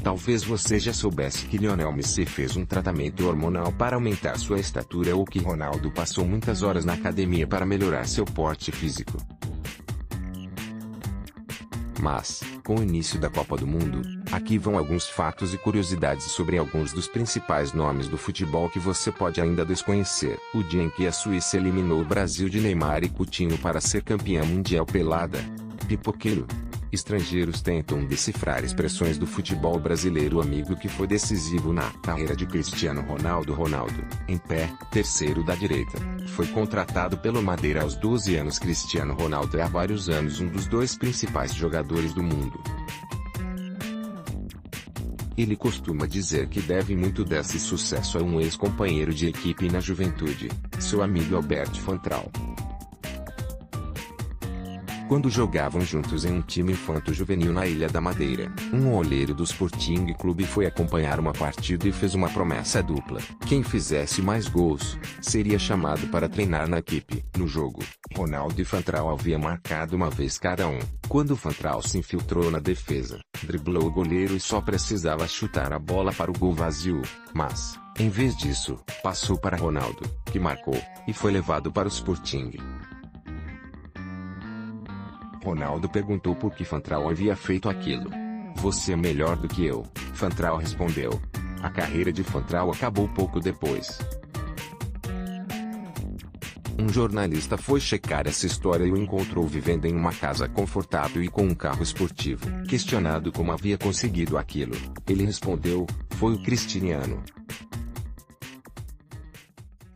Talvez você já soubesse que Lionel Messi fez um tratamento hormonal para aumentar sua estatura ou que Ronaldo passou muitas horas na academia para melhorar seu porte físico. Mas, com o início da Copa do Mundo, aqui vão alguns fatos e curiosidades sobre alguns dos principais nomes do futebol que você pode ainda desconhecer. O dia em que a Suíça eliminou o Brasil de Neymar e Coutinho para ser campeã mundial pelada. Pipoqueiro. Estrangeiros tentam decifrar expressões do futebol brasileiro amigo que foi decisivo na carreira de Cristiano Ronaldo. Ronaldo, em pé, terceiro da direita, foi contratado pelo Madeira aos 12 anos. Cristiano Ronaldo é há vários anos um dos dois principais jogadores do mundo. Ele costuma dizer que deve muito desse sucesso a um ex-companheiro de equipe na juventude, seu amigo Albert Fantrau. Quando jogavam juntos em um time infanto-juvenil na Ilha da Madeira, um olheiro do Sporting Clube foi acompanhar uma partida e fez uma promessa dupla: quem fizesse mais gols, seria chamado para treinar na equipe. No jogo, Ronaldo e Fantrau haviam marcado uma vez cada um. Quando Fantrau se infiltrou na defesa, driblou o goleiro e só precisava chutar a bola para o gol vazio, mas, em vez disso, passou para Ronaldo, que marcou, e foi levado para o Sporting. Ronaldo perguntou por que Fantrau havia feito aquilo. "Você é melhor do que eu", Fantrau respondeu. A carreira de Fantrau acabou pouco depois. Um jornalista foi checar essa história e o encontrou vivendo em uma casa confortável e com um carro esportivo. Questionado como havia conseguido aquilo, ele respondeu: "Foi o Cristiano".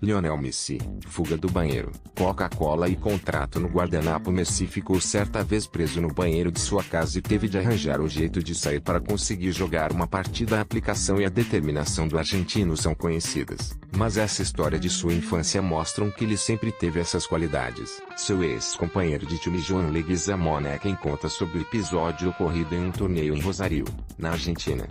Lionel Messi, fuga do banheiro, Coca-Cola e contrato no guardanapo. Messi ficou certa vez preso no banheiro de sua casa e teve de arranjar um jeito de sair para conseguir jogar uma partida. A aplicação e a determinação do argentino são conhecidas, mas essa história de sua infância mostram que ele sempre teve essas qualidades. Seu ex-companheiro de time João Leguizamón é quem conta sobre o episódio ocorrido em um torneio em Rosario, na Argentina.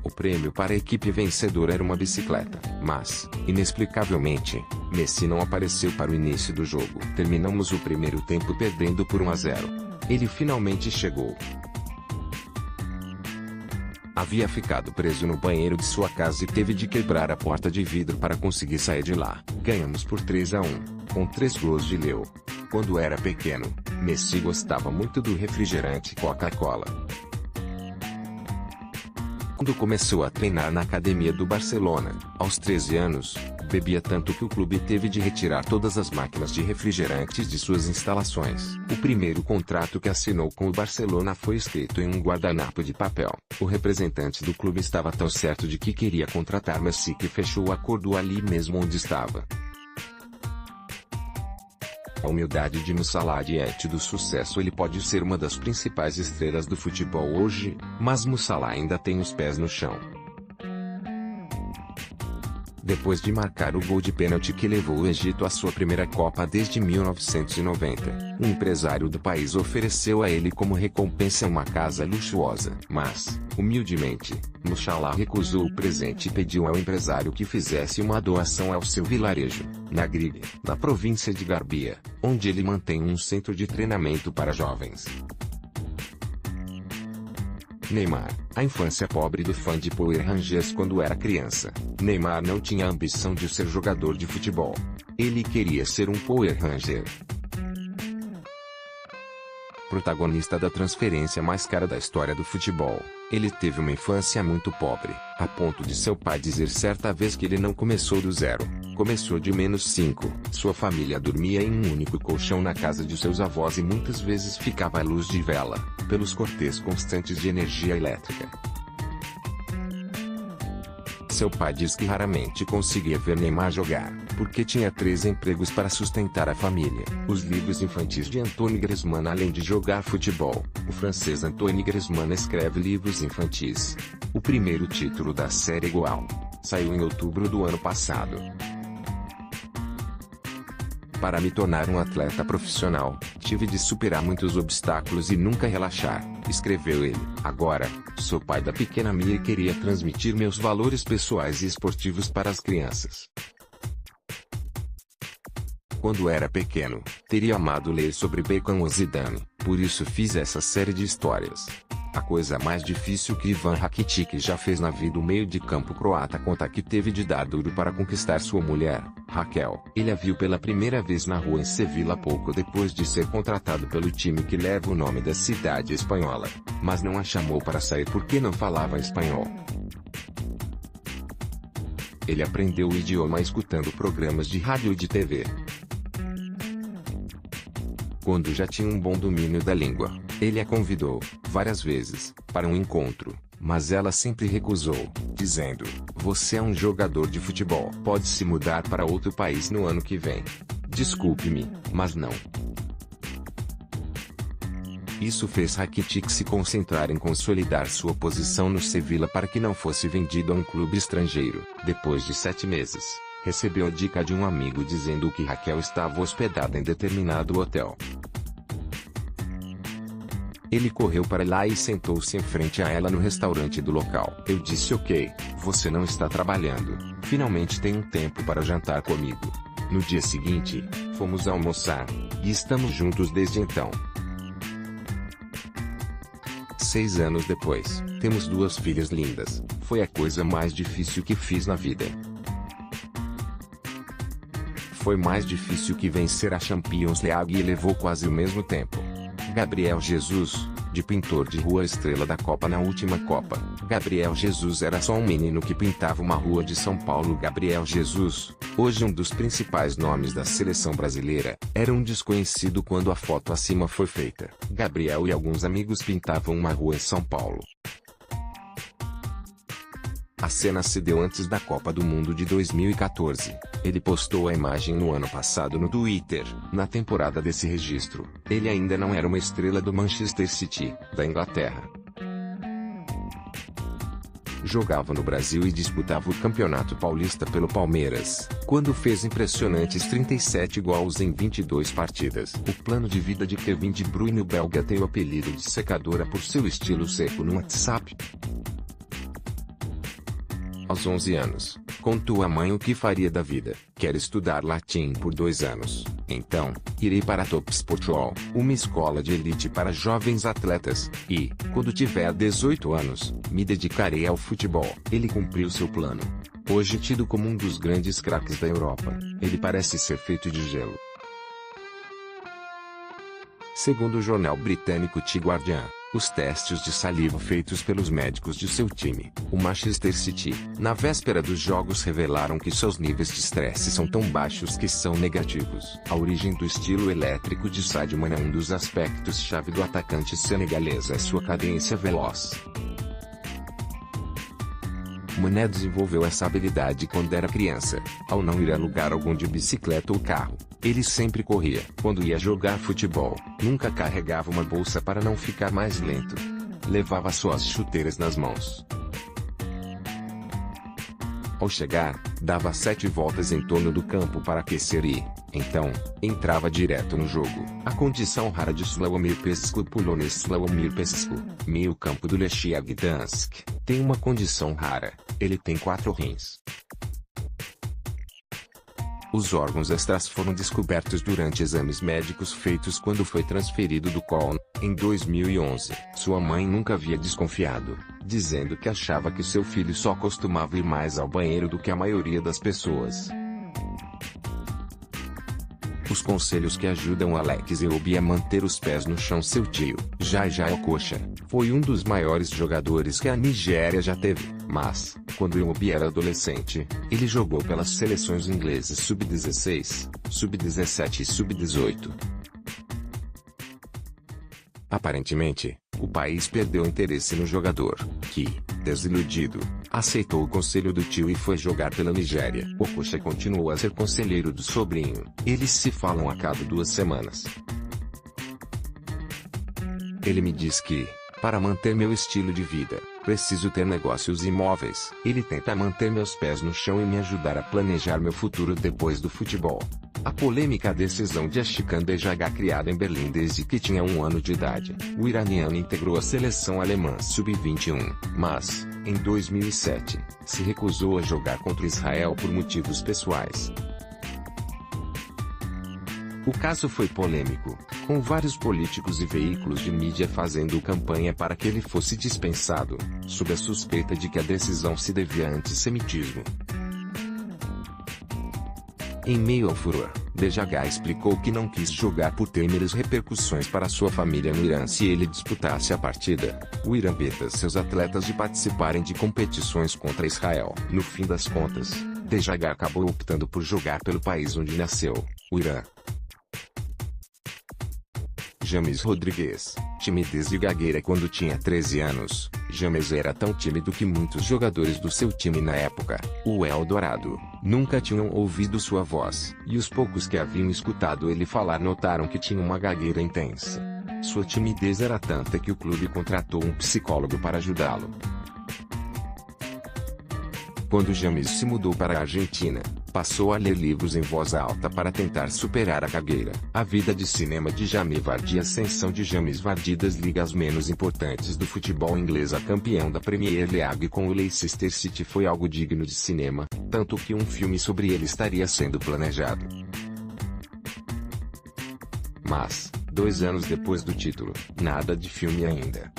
O prêmio para a equipe vencedora era uma bicicleta, mas, inexplicavelmente, Messi não apareceu para o início do jogo. Terminamos o primeiro tempo perdendo por 1-0. Ele finalmente chegou. Havia ficado preso no banheiro de sua casa e teve de quebrar a porta de vidro para conseguir sair de lá. Ganhamos por 3-1, com 3 gols de Leo. Quando era pequeno, Messi gostava muito do refrigerante Coca-Cola. Quando começou a treinar na academia do Barcelona, aos 13 anos, bebia tanto que o clube teve de retirar todas as máquinas de refrigerantes de suas instalações. O primeiro contrato que assinou com o Barcelona foi escrito em um guardanapo de papel. O representante do clube estava tão certo de que queria contratar Messi que fechou o acordo ali mesmo onde estava. A humildade de Mo Salah diante do sucesso. Ele pode ser uma das principais estrelas do futebol hoje, mas Mo Salah ainda tem os pés no chão. Depois de marcar o gol de pênalti que levou o Egito à sua primeira Copa desde 1990, um empresário do país ofereceu a ele como recompensa uma casa luxuosa. Mas, humildemente, Mo Salah recusou o presente e pediu ao empresário que fizesse uma doação ao seu vilarejo, na Grig, na província de Garbia, onde ele mantém um centro de treinamento para jovens. Neymar, a infância pobre do fã de Power Rangers. Quando era criança, Neymar não tinha a ambição de ser jogador de futebol. Ele queria ser um Power Ranger. Protagonista da transferência mais cara da história do futebol, ele teve uma infância muito pobre, a ponto de seu pai dizer certa vez que ele não começou do zero, começou de -5. Sua família dormia em um único colchão na casa de seus avós e muitas vezes ficava à luz de vela, pelos cortes constantes de energia elétrica. Seu pai diz que raramente conseguia ver Neymar jogar, porque tinha 3 empregos para sustentar a família. Os livros infantis de Antoine Griezmann. Além de jogar futebol, o francês Antoine Griezmann escreve livros infantis. O primeiro título da série Goal saiu em outubro do ano passado. Para me tornar um atleta profissional, tive de superar muitos obstáculos e nunca relaxar, escreveu ele. Agora, sou pai da pequena Mia e queria transmitir meus valores pessoais e esportivos para as crianças. Quando era pequeno, teria amado ler sobre Beckham ou Zidane, por isso fiz essa série de histórias. A coisa mais difícil que Ivan Rakitic já fez na vida. O meio de campo croata conta que teve de dar duro para conquistar sua mulher, Raquel. Ele a viu pela primeira vez na rua em Sevilha pouco depois de ser contratado pelo time que leva o nome da cidade espanhola, mas não a chamou para sair porque não falava espanhol. Ele aprendeu o idioma escutando programas de rádio e de TV. Quando já tinha um bom domínio da língua, ele a convidou, várias vezes, para um encontro, mas ela sempre recusou, dizendo: "Você é um jogador de futebol. Pode se mudar para outro país no ano que vem. Desculpe-me, mas não." Isso fez Rakitic se concentrar em consolidar sua posição no Sevilha para que não fosse vendido a um clube estrangeiro. Depois de 7 meses, recebeu a dica de um amigo dizendo que Raquel estava hospedada em determinado hotel. Ele correu para lá e sentou-se em frente a ela no restaurante do local. Eu disse: "Ok, você não está trabalhando. Finalmente tem um tempo para jantar comigo." No dia seguinte, fomos almoçar, e estamos juntos desde então. 6 anos depois, temos 2 filhas lindas. Foi a coisa mais difícil que fiz na vida. Foi mais difícil que vencer a Champions League e levou quase o mesmo tempo. Gabriel Jesus, de pintor de rua estrela da Copa na última Copa. Gabriel Jesus era só um menino que pintava uma rua de São Paulo. Gabriel Jesus, hoje um dos principais nomes da seleção brasileira, era um desconhecido quando a foto acima foi feita. Gabriel e alguns amigos pintavam uma rua em São Paulo. A cena se deu antes da Copa do Mundo de 2014. Ele postou a imagem no ano passado no Twitter. Na temporada desse registro, ele ainda não era uma estrela do Manchester City, da Inglaterra. Jogava no Brasil e disputava o Campeonato Paulista pelo Palmeiras, quando fez impressionantes 37 gols em 22 partidas. O plano de vida de Kevin De Bruyne, o belga, tem o apelido de secadora por seu estilo seco no WhatsApp. Aos 11 anos, contou à mãe o que faria da vida. Quer estudar latim por 2 anos. Então, irei para a Top Sportual, uma escola de elite para jovens atletas, e, quando tiver 18 anos, me dedicarei ao futebol. Ele cumpriu seu plano. Hoje tido como um dos grandes craques da Europa, ele parece ser feito de gelo. Segundo o jornal britânico The Guardian, os testes de saliva feitos pelos médicos de seu time, o Manchester City, na véspera dos jogos revelaram que seus níveis de estresse são tão baixos que são negativos. A origem do estilo elétrico de Sadio Mané é um dos aspectos-chave do atacante senegalês, é sua cadência veloz. Mané desenvolveu essa habilidade quando era criança. Ao não ir a lugar algum de bicicleta ou carro, ele sempre corria. Quando ia jogar futebol, nunca carregava uma bolsa para não ficar mais lento. Levava suas chuteiras nas mãos. Ao chegar, dava 7 voltas em torno do campo para aquecer e, então, entrava direto no jogo. A condição rara de Sławomir Pesco Polonês. Sławomir Pesco, meio campo do Lechia Gdansk, tem uma condição rara. Ele tem 4 rins. Os órgãos extras foram descobertos durante exames médicos feitos quando foi transferido do Köln, em 2011. Sua mãe nunca havia desconfiado, dizendo que achava que seu filho só costumava ir mais ao banheiro do que a maioria das pessoas. Os conselhos que ajudam Alex Iwobi a manter os pés no chão. Seu tio, Jai Okocha, foi um dos maiores jogadores que a Nigéria já teve, mas, quando Iwobi era adolescente, ele jogou pelas seleções inglesas sub-16, sub-17 e sub-18. Aparentemente, o país perdeu interesse no jogador, que, desiludido, aceitou o conselho do tio e foi jogar pela Nigéria. Okocha continuou a ser conselheiro do sobrinho. Eles se falam a cada 2 semanas. Ele me diz que, para manter meu estilo de vida, preciso ter negócios imóveis. Ele tenta manter meus pés no chão e me ajudar a planejar meu futuro depois do futebol. A polêmica decisão de Ashkan Dejagah, criada em Berlim desde que tinha 1 ano de idade. O iraniano integrou a seleção alemã sub-21, mas, em 2007, se recusou a jogar contra Israel por motivos pessoais. O caso foi polêmico, com vários políticos e veículos de mídia fazendo campanha para que ele fosse dispensado, sob a suspeita de que a decisão se devia a antissemitismo. Em meio ao furor, Dejagah explicou que não quis jogar por temer repercussões para sua família no Irã se ele disputasse a partida. O Irã veta seus atletas de participarem de competições contra Israel. No fim das contas, Dejagah acabou optando por jogar pelo país onde nasceu, o Irã. James Rodrigues, timidez e gagueira. Quando tinha 13 anos, James era tão tímido que muitos jogadores do seu time na época, o Eldorado, nunca tinham ouvido sua voz, e os poucos que haviam escutado ele falar notaram que tinha uma gagueira intensa. Sua timidez era tanta que o clube contratou um psicólogo para ajudá-lo. Quando James se mudou para a Argentina, passou a ler livros em voz alta para tentar superar a gagueira. A vida de cinema de James Vardy. A ascensão de James Vardy das ligas menos importantes do futebol inglês a campeão da Premier League com o Leicester City foi algo digno de cinema, tanto que um filme sobre ele estaria sendo planejado. Mas, 2 anos depois do título, nada de filme ainda.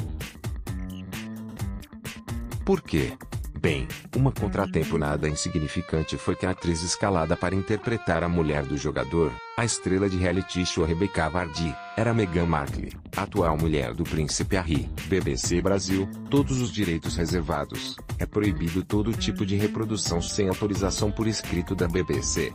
Por quê? Bem, uma contratempo nada insignificante foi que a atriz escalada para interpretar a mulher do jogador, a estrela de reality show Rebecca Vardy, era Meghan Markle, atual mulher do príncipe Harry. BBC Brasil, todos os direitos reservados. É proibido todo tipo de reprodução sem autorização por escrito da BBC.